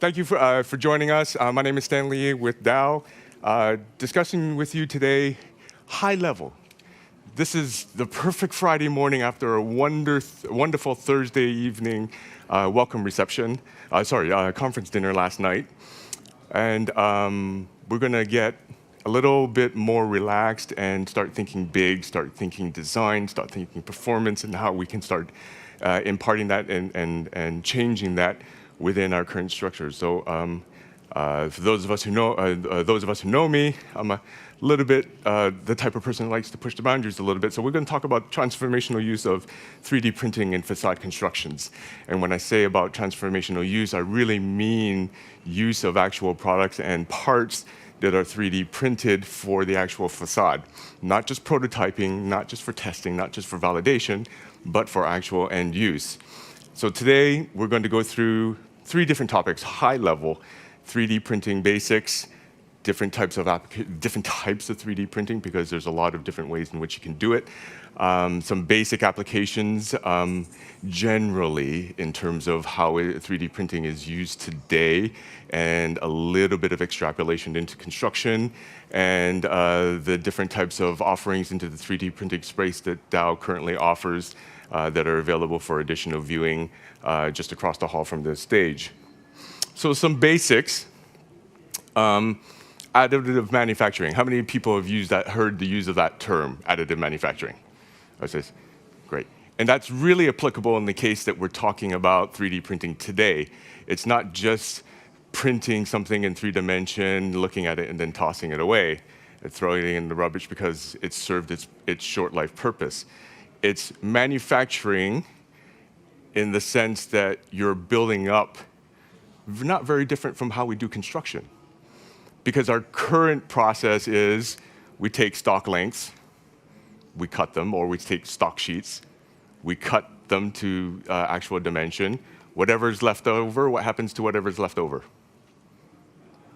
Thank you for joining us. My name is Stanley with Dow. Discussing with you today, high level. This is the perfect Friday morning after a wonderful Thursday evening welcome reception. Conference dinner last night. And we're going to get a little bit more relaxed and start thinking big, start thinking design, start thinking performance, and how we can start imparting that and changing that within our current structure. So for those of us who know me, I'm a little bit the type of person who likes to push the boundaries a little bit. So we're going to talk about transformational use of 3D printing in facade constructions. And when I say about transformational use, I really mean use of actual products and parts that are 3D printed for the actual facade. Not just prototyping, not just for testing, not just for validation, but for actual end use. So today, we're going to go through 3 different topics: high level, 3D printing basics, different types of 3D printing, because there's a lot of different ways in which you can do it. Some basic applications, generally in terms of how 3D printing is used today, and a little bit of extrapolation into construction, and the different types of offerings into the 3D printing space that Dow currently offers that are available for additional viewing just across the hall from this stage. So some basics. Additive manufacturing. How many people have heard the use of that term, additive manufacturing? Great. And that's really applicable in the case that we're talking about 3D printing today. It's not just printing something in 3 dimensions, looking at it, and then tossing it away and throwing it in the rubbish because it's served its short life purpose. It's manufacturing in the sense that you're building up, not very different from how we do construction. Because our current process is we take stock lengths, we cut them, or we take stock sheets, we cut them to actual dimension. Whatever's left over, what happens to whatever's left over?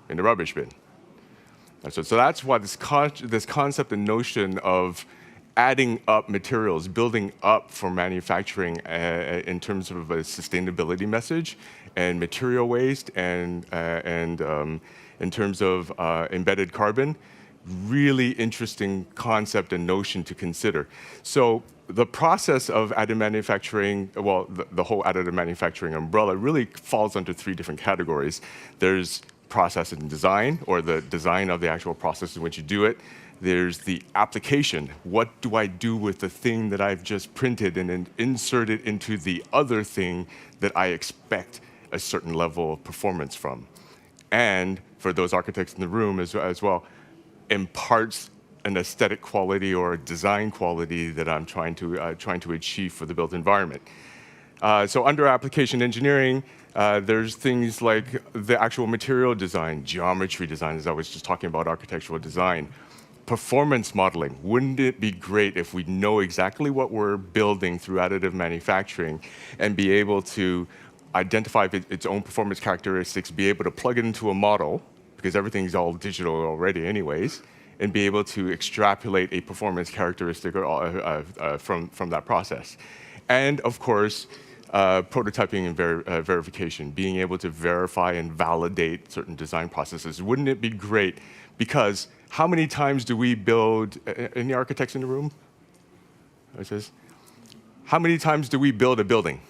In the rubbish bin. So that's why this concept and notion of adding up materials, building up for manufacturing in terms of a sustainability message and material waste and in terms of embedded carbon, really interesting concept and notion to consider. So the process of additive manufacturing, well, the whole additive manufacturing umbrella really falls under 3 different categories. There's process and design, or the design of the actual process in which you do it. There's the application. What do I do with the thing that I've just printed and then insert it into the other thing that I expect a certain level of performance from? And for those architects in the room as well, imparts an aesthetic quality or a design quality that I'm trying to achieve for the built environment. So under application engineering, there's things like the actual material design, geometry design, as I was just talking about architectural design. Performance modeling. Wouldn't it be great if we know exactly what we're building through additive manufacturing and be able to identify its own performance characteristics, be able to plug it into a model, because everything's all digital already anyways, and be able to extrapolate a performance characteristic from that process. And of course, prototyping and verification, being able to verify and validate certain design processes. Wouldn't it be great? Because how many times do we build, any architects in the room? How many times do we build a building?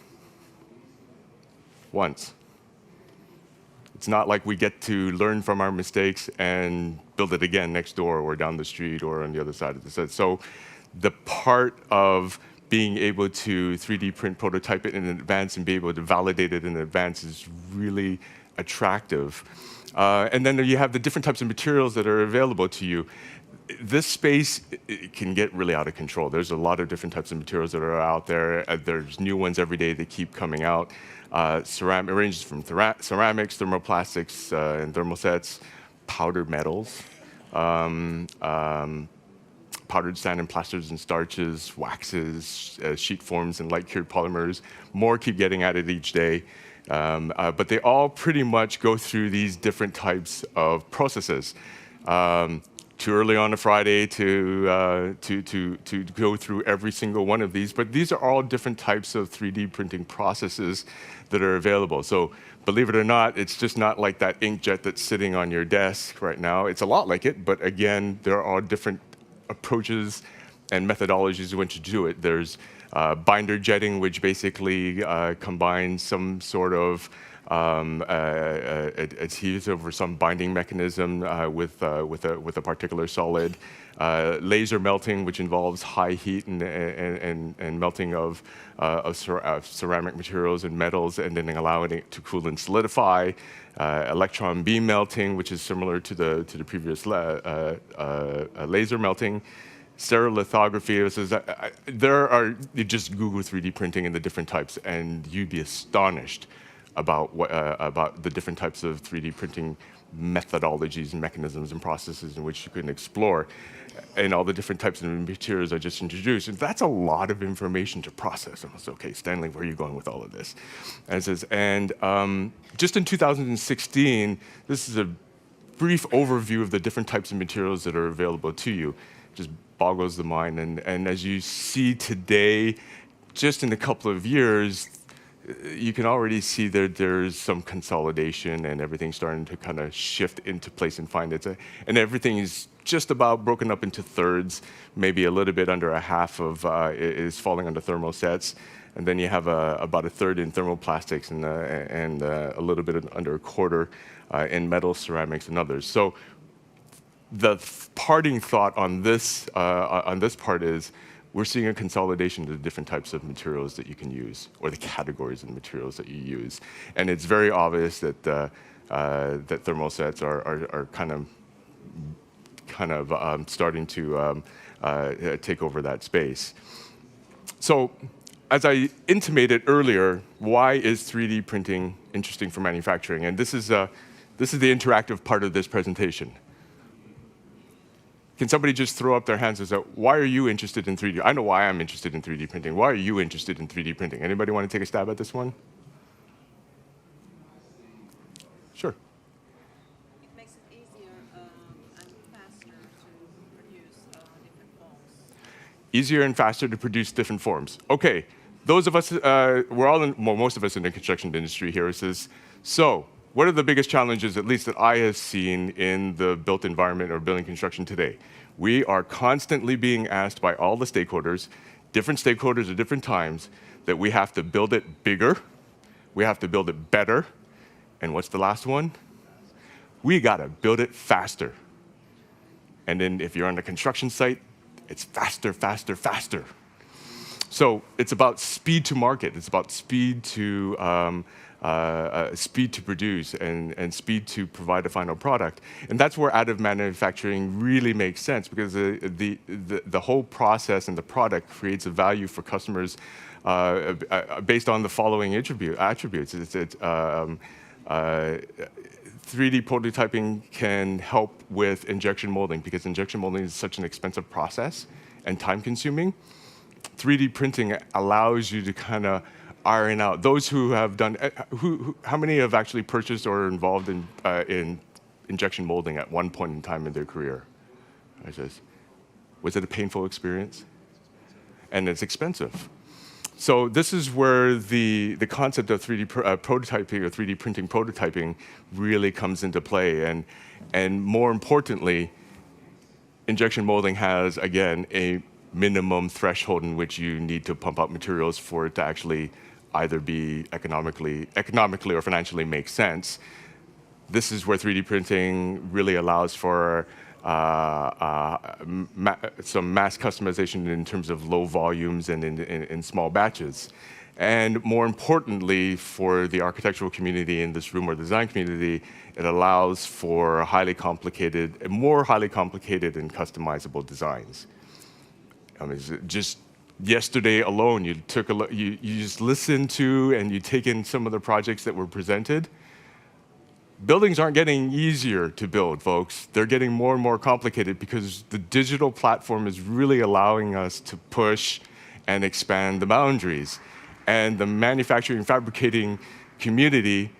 Once. It's not like we get to learn from our mistakes and build it again next door or down the street or on the other side of the set. So the part of being able to 3D print, prototype it in advance and be able to validate it in advance is really attractive. And then you have the different types of materials that are available to you. This space, it can get really out of control. There's a lot of different types of materials that are out there. There's new ones every day that keep coming out. It ranges from ceramics, thermoplastics, and thermosets, powdered metals, powdered sand and plasters and starches, waxes, sheet forms, and light-cured polymers. More keep getting added each day. But they all pretty much go through these different types of processes. too early on a Friday to go through every single one of these, but these are all different types of 3D printing processes that are available. So believe it or not, it's just not like that inkjet that's sitting on your desk right now. It's a lot like it, but again, there are different approaches and methodologies in which to do it. There's binder jetting, which basically combines some sort of adhesive or some binding mechanism with a particular solid. Laser melting, which involves high heat and melting of ceramic materials and metals, and then allowing it to cool and solidify. Electron beam melting, which is similar to the previous laser melting. Stereolithography. You just Google 3D printing and the different types, and you'd be astonished about the different types of 3D printing methodologies and mechanisms and processes in which you can explore, and all the different types of materials I just introduced. And that's a lot of information to process. I was, okay, Stanley, where are you going with all of this? And it says, just in 2016, this is a brief overview of the different types of materials that are available to you. Just boggles the mind. And as you see today, just in a couple of years, you can already see that there's some consolidation and everything's starting to kind of shift into place and find it. And everything is just about broken up into thirds, maybe a little bit under a half of is falling under thermosets. And then you have about a third in thermoplastics and a little bit under a quarter in metal, ceramics, and others. So the parting thought on this part is, we're seeing a consolidation of the different types of materials that you can use, or the categories of materials that you use. And it's very obvious that that thermosets are kind of starting to take over that space. So, as I intimated earlier, why is 3D printing interesting for manufacturing? And this is the interactive part of this presentation. Can somebody just throw up their hands and say, why are you interested in 3D? I know why I'm interested in 3D printing. Why are you interested in 3D printing? Anybody want to take a stab at this one? Sure. It makes it easier and faster to produce different forms. Easier and faster to produce different forms. Okay, those of us, most of us in the construction industry here says, so what are the biggest challenges, at least that I have seen in the built environment or building construction today? We are constantly being asked by all the stakeholders, different stakeholders at different times, that we have to build it bigger, we have to build it better, and what's the last one? We gotta build it faster. And then if you're on a construction site, it's faster, faster, faster. So it's about speed to market, it's about speed to produce and speed to provide a final product. And that's where additive manufacturing really makes sense, because the whole process and the product creates a value for customers based on the following attributes. 3D prototyping can help with injection molding, because injection molding is such an expensive process and time-consuming. 3D printing allows you to kind of iron out. Those who have done, how many have actually purchased or are involved in injection molding at one point in time in their career? Was it a painful experience? And it's expensive. So this is where the concept of 3D prototyping or 3D printing prototyping really comes into play. And more importantly, injection molding has, again, a minimum threshold in which you need to pump out materials for it to actually either be economically or financially make sense. This is where 3D printing really allows for some mass customization in terms of low volumes and in small batches. And more importantly, for the architectural community in this room or design community, it allows for more highly complicated and customizable designs. I mean, just yesterday alone, you just listened to and you take in some of the projects that were presented. Buildings aren't getting easier to build, folks. They're getting more and more complicated because the digital platform is really allowing us to push and expand the boundaries. And the manufacturing and fabricating community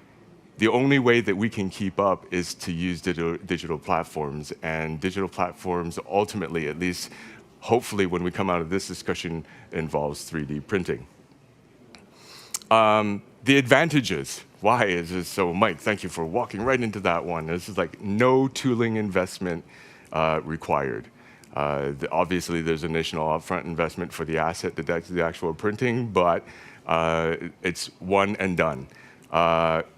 The only way that we can keep up is to use digital platforms, and digital platforms ultimately, at least hopefully when we come out of this discussion, involves 3D printing. The advantages. Why is this so? Mike, thank you for walking right into that one. This is like no tooling investment required. Obviously, there's initial upfront investment for the asset, the actual printing, but it's one and done.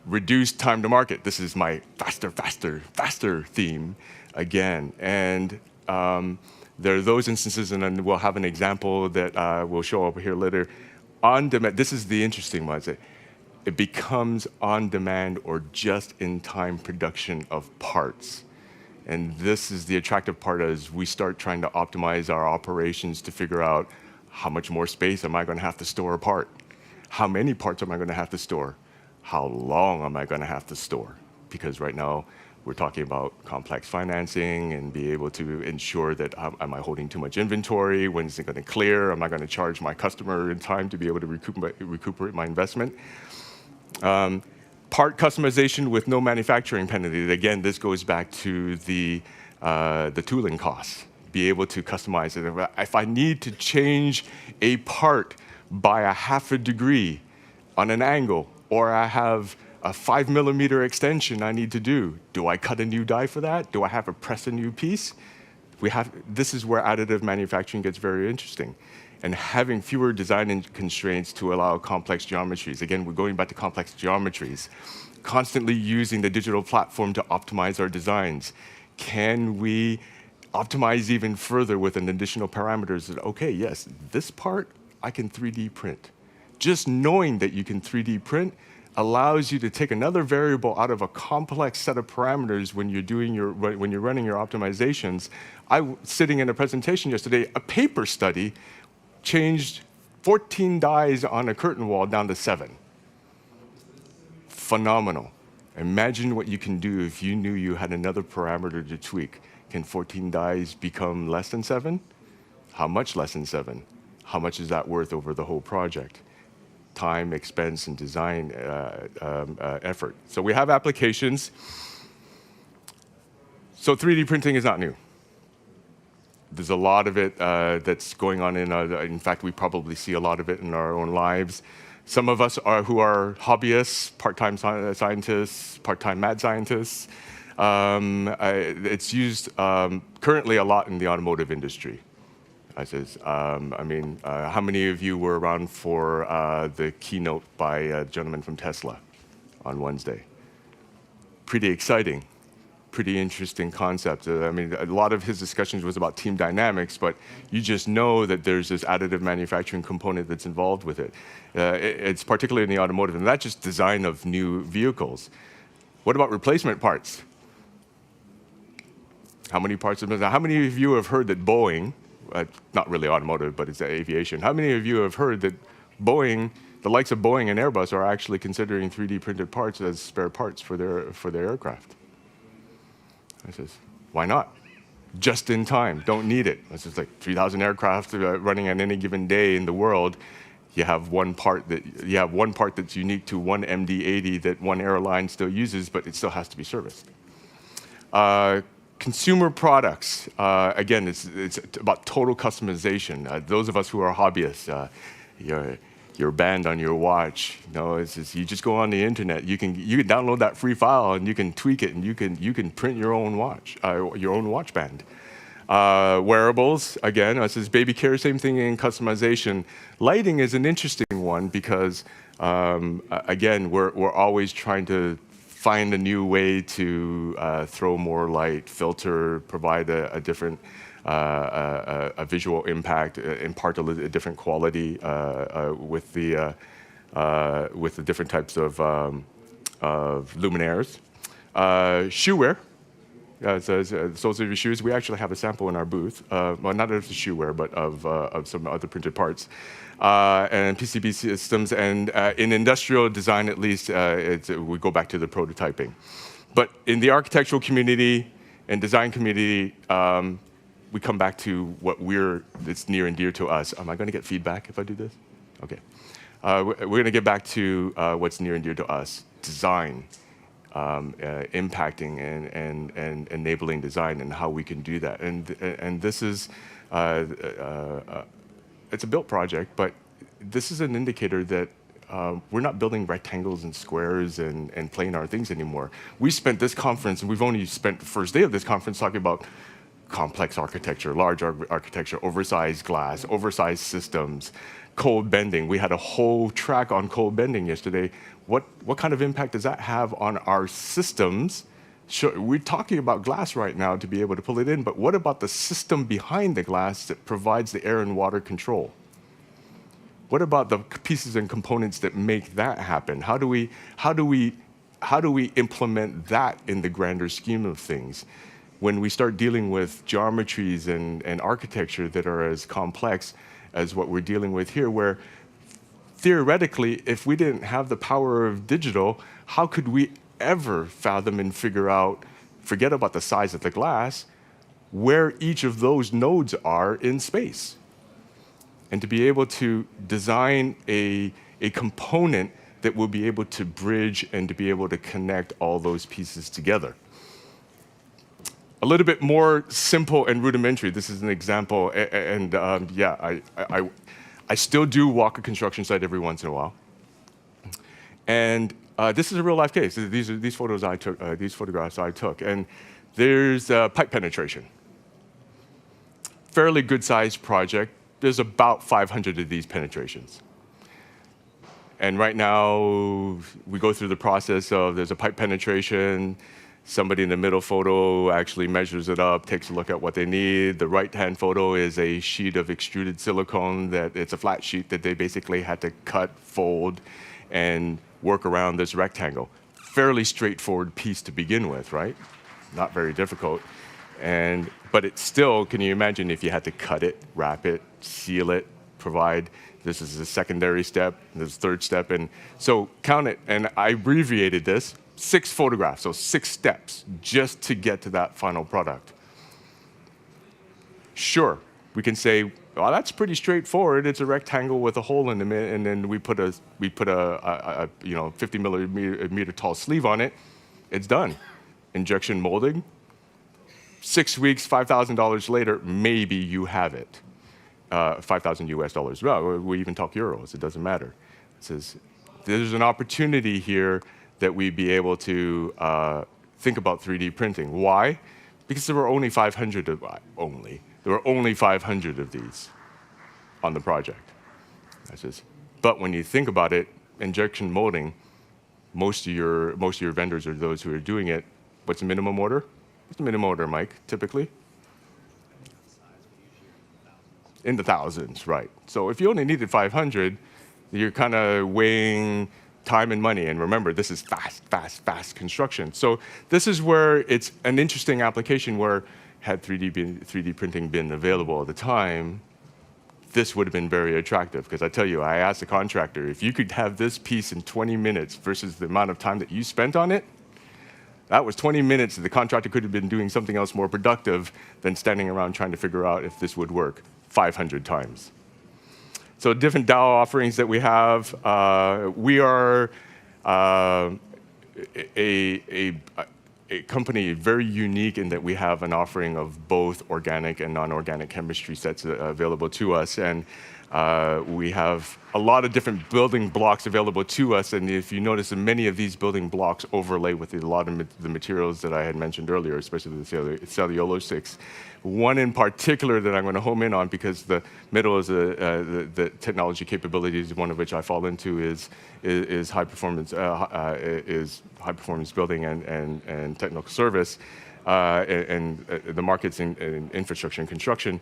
Reduced time to market. This is my faster, faster, faster theme again. And there are those instances, and then we'll have an example that will show up here later. On demand, this is the interesting one. It becomes on demand or just in time production of parts. And this is the attractive part as we start trying to optimize our operations to figure out how much more space am I going to have to store a part? How many parts am I going to have to store? How long am I going to have to store? Because right now, we're talking about complex financing and be able to ensure that am I holding too much inventory? When is it going to clear? Am I going to charge my customer in time to be able to recuperate my investment? Part customization with no manufacturing penalty. Again, this goes back to the tooling costs. Be able to customize it. If I need to change a part by a half a degree on an angle, or I have a 5 millimeter extension I need to do I cut a new die for that? Do I have to press a new piece? This is where additive manufacturing gets very interesting. And having fewer design constraints to allow complex geometries. Again, we're going back to complex geometries. Constantly using the digital platform to optimize our designs. Can we optimize even further with an additional parameters that, okay, yes, this part I can 3D print. Just knowing that you can 3D print allows you to take another variable out of a complex set of parameters when you're running your optimizations. Sitting in a presentation yesterday, a paper study changed 14 dies on a curtain wall down to 7. Phenomenal. Imagine what you can do if you knew you had another parameter to tweak. Can 14 dies become less than 7? How much less than 7? How much is that worth over the whole project? Time, expense, and design effort. So we have applications. So 3D printing is not new. There's a lot of it that's going on in fact, we probably see a lot of it in our own lives. Some of us who are hobbyists, part-time scientists, part-time mad scientists. It's used currently a lot in the automotive industry. How many of you were around for the keynote by a gentleman from Tesla on Wednesday? Pretty exciting, pretty interesting concept. A lot of his discussions was about team dynamics, but you just know that there's this additive manufacturing component that's involved with it. It's particularly in the automotive, and not just design of new vehicles. What about replacement parts? How many of you have heard that Boeing, not really automotive, but it's aviation. How many of you have heard that Boeing, the likes of Boeing and Airbus, are actually considering 3D printed parts as spare parts for their aircraft? I says, why not? Just in time, don't need it. It's just like 3,000 aircraft running on any given day in the world. You have one part that's unique to one MD-80 that one airline still uses, but it still has to be serviced. Consumer products, again, it's about total customization. Those of us who are hobbyists, your band on your watch, you just go on the internet. You can download that free file and you can tweak it and you can print your own watch band. Wearables, again, this is baby care, same thing in customization. Lighting is an interesting one because, again, we're always trying to find a new way to throw more light, filter, provide a different visual impact, impart a different quality with the different types of luminaires. Shoe wear. Soles of your shoes. We actually have a sample in our booth. Well, not of the shoe wear, but of some other printed parts. And PCB systems, and in industrial design at least, we go back to the prototyping. But in the architectural community and design community, we come back to that's near and dear to us. Am I going to get feedback if I do this? Okay. We're going to get back to what's near and dear to us, design. impacting and enabling design and how we can do that. And this is, it's a built project, but this is an indicator that we're not building rectangles and squares and planar things anymore. We spent this conference, and we've only spent the first day of this conference talking about complex architecture, large architecture, oversized glass, oversized systems, cold bending. We had a whole track on cold bending yesterday. What kind of impact does that have on our systems? Sure, we're talking about glass right now to be able to pull it in, but what about the system behind the glass that provides the air and water control? What about the pieces and components that make that happen? How do we implement that in the grander scheme of things? When we start dealing with geometries and architecture that are as complex as what we're dealing with here, where theoretically, if we didn't have the power of digital, how could we ever fathom and figure out, forget about the size of the glass, where each of those nodes are in space? And to be able to design a component that will be able to bridge and to be able to connect all those pieces together. A little bit more simple and rudimentary. This is an example, and yeah, I still do walk a construction site every once in a while. And this is a real life case. These photographs I took, and there's pipe penetration. Fairly good sized project. There's about 500 of these penetrations. And right now, we go through the process of there's a pipe penetration. Somebody in the middle photo actually measures it up, takes a look at what they need. The right-hand photo is a sheet of extruded silicone that it's a flat sheet that they basically had to cut, fold, and work around this rectangle. Fairly straightforward piece to begin with, right? Not very difficult. But it's still, can you imagine if you had to cut it, wrap it, seal it, provide, this is the secondary step, this is the third step, and so count it, and I abbreviated this, 6 photographs, so 6 steps, just to get to that final product. Sure, we can say, well, that's pretty straightforward. It's a rectangle with a hole in it, and then we put a 50 millimeter tall sleeve on it. It's done. Injection molding. 6 weeks, $5,000 later, maybe you have it. 5,000 US dollars. Well, we even talk euros. It doesn't matter. It says there's an opportunity here that we be able to think about 3D printing. Why? Because there were only 500 of these on the project. But when you think about it, injection molding, most of your vendors are those who are doing it. What's the minimum order? What's the minimum order, Mike, typically? In the thousands, right. So if you only needed 500, you're kind of weighing time and money. And remember, this is fast construction. So this is where it's an interesting application where had 3D printing been available at the time, this would have been very attractive. Because I tell you, I asked the contractor, if you could have this piece in 20 minutes versus the amount of time that you spent on it, that was 20 minutes that the contractor could have been doing something else more productive than standing around trying to figure out if this would work 500 times. So different DAO offerings that we have. We are a company very unique in that we have an offering of both organic and non-organic chemistry sets available to us. And we have a lot of different building blocks available to us. And if you notice, many of these building blocks overlay with a lot of the materials that I had mentioned earlier, especially the cellulosics. One in particular that I'm going to home in on, because the middle is the technology capabilities, one of which I fall into is high performance building and technical service, and the markets in infrastructure and construction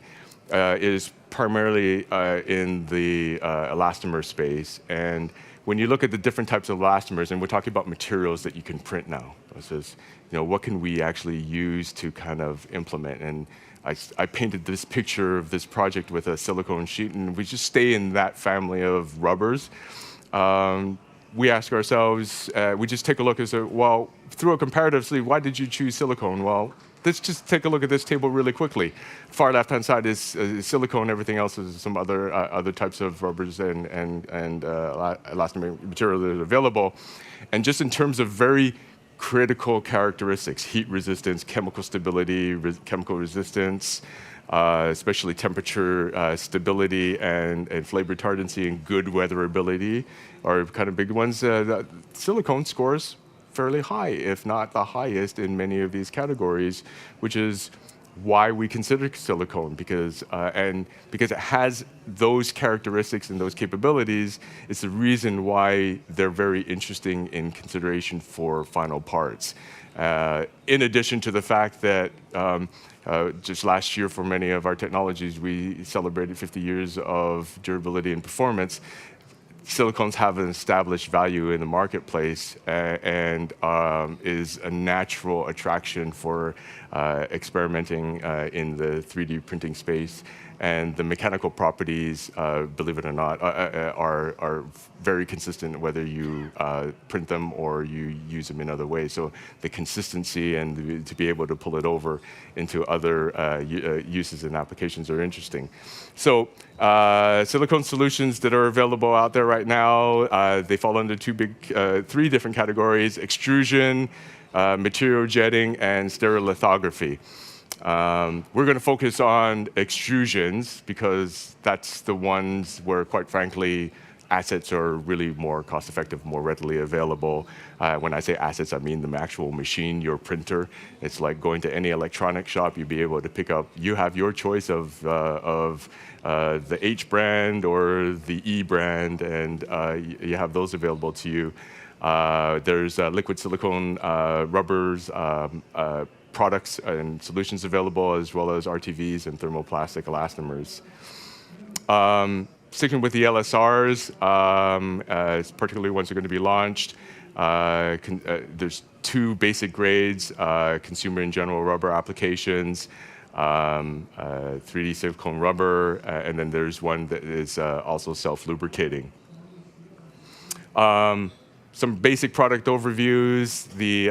is primarily in the elastomer space. And when you look at the different types of elastomers, and we're talking about materials that you can print now, this is, what can we actually use to kind of implement? And I painted this picture of this project with a silicone sheet, and we just stay in that family of rubbers. We ask ourselves, we just take a look and say, well, through a comparative sleeve, why did you choose silicone? Well, let's just take a look at this table really quickly. Far left-hand side is silicone. Everything else is some other types of rubbers and elastomer material that is available. And just in terms of very critical characteristics: heat resistance, chemical stability, chemical resistance, especially temperature stability and flame retardancy and good weatherability are kind of big ones. Silicone scores fairly high, if not the highest in many of these categories, which is why we consider silicone, because it has those characteristics and those capabilities. It's the reason why they're very interesting in consideration for final parts. In addition to the fact that just last year for many of our technologies, we celebrated 50 years of durability and performance. Silicones have an established value in the marketplace and is a natural attraction for experimenting in the 3D printing space. And the mechanical properties, believe it or not, are very consistent whether you print them or you use them in other ways. So the consistency and to be able to pull it over into other uses and applications are interesting. So silicone solutions that are available out there right now, they fall under three different categories: extrusion, material jetting, and stereolithography. We're going to focus on extrusions because that's the ones where, quite frankly, assets are really more cost-effective, more readily available. When I say assets, I mean the actual machine, your printer. It's like going to any electronic shop. You'll be able to pick up. You have your choice of the H brand or the E brand, and you have those available to you. There's liquid silicone rubbers, products and solutions available, as well as RTVs and thermoplastic elastomers. Sticking with the LSRs, particularly ones that are going to be launched, there's two basic grades: consumer and general rubber applications, 3D silicone rubber, and then there's one that is also self-lubricating. Some basic product overviews. The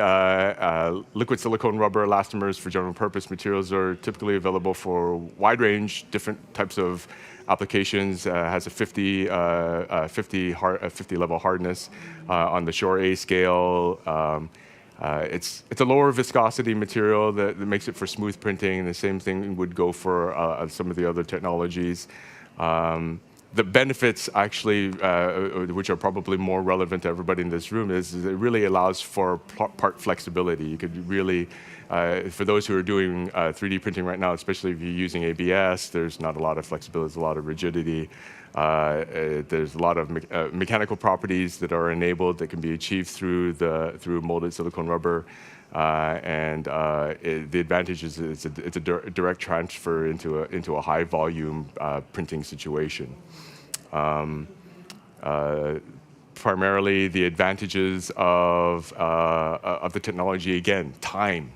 liquid silicone rubber elastomers for general purpose materials are typically available for a wide range, different types of applications. Has a 50 level hardness on the Shore A scale. It's a lower viscosity material that makes it for smooth printing. The same thing would go for some of the other technologies. The benefits, actually, which are probably more relevant to everybody in this room, is it really allows for part flexibility. You could really, for those who are doing 3D printing right now, especially if you're using ABS, there's not a lot of flexibility, there's a lot of rigidity. There's a lot of mechanical properties that are enabled that can be achieved through molded silicone rubber. The advantage is it's a direct transfer into a high volume printing situation. Primarily, the advantages of the technology, again, time.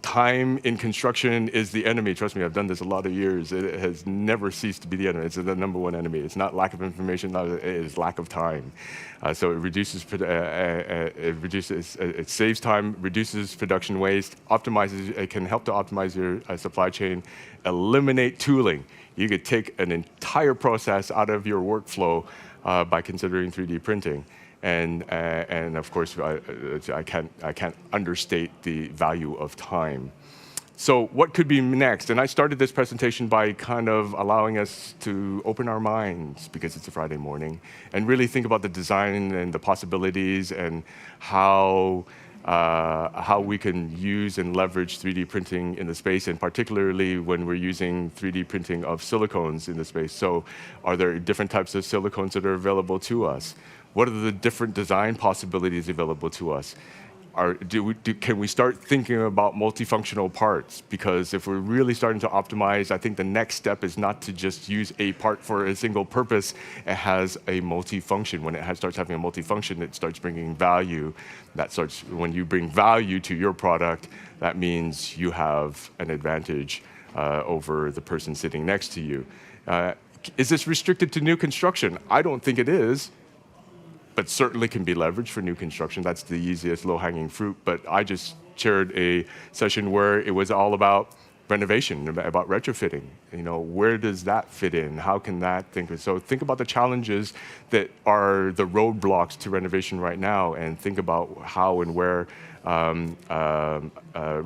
Time in construction is the enemy. Trust me, I've done this a lot of years. It has never ceased to be the enemy. It's the number one enemy. It's not lack of information, it is lack of time. So it saves time, reduces production waste, it can help to optimize your supply chain, eliminate tooling. You could take an entire process out of your workflow by considering 3D printing. And of course, I can't understate the value of time. So what could be next? And I started this presentation by kind of allowing us to open our minds, because it's a Friday morning, and really think about the design and the possibilities and how we can use and leverage 3D printing in the space, and particularly when we're using 3D printing of silicones in the space. So are there different types of silicones that are available to us? What are the different design possibilities available to us? Can we start thinking about multifunctional parts? Because if we're really starting to optimize, I think the next step is not to just use a part for a single purpose. It has a multifunction. When it starts having a multifunction, it starts bringing value. When you bring value to your product, that means you have an advantage over the person sitting next to you. Is this restricted to new construction? I don't think it is, but certainly can be leveraged for new construction. That's the easiest low-hanging fruit. But I just chaired a session where it was all about renovation, about retrofitting. You know, where does that fit in? How can that think? So think about the challenges that are the roadblocks to renovation right now, and think about how and where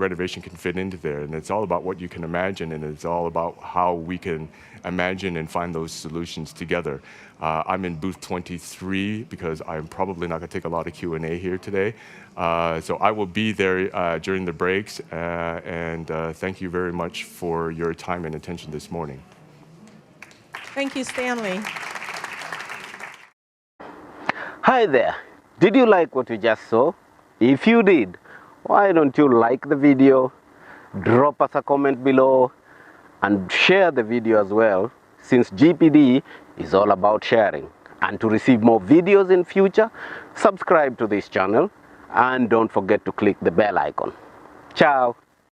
renovation can fit into there. And it's all about what you can imagine, and it's all about how we can imagine and find those solutions together. I'm in booth 23 because I'm probably not going to take a lot of Q&A here today. So I will be there during the breaks, and thank you very much for your time and attention this morning. Thank you, Stanley. Hi there. Did you like what you just saw? If you did, why don't you like the video, drop us a comment below, and share the video as well, since GPD is all about sharing. And to receive more videos in future, subscribe to this channel and don't forget to click the bell icon. Ciao!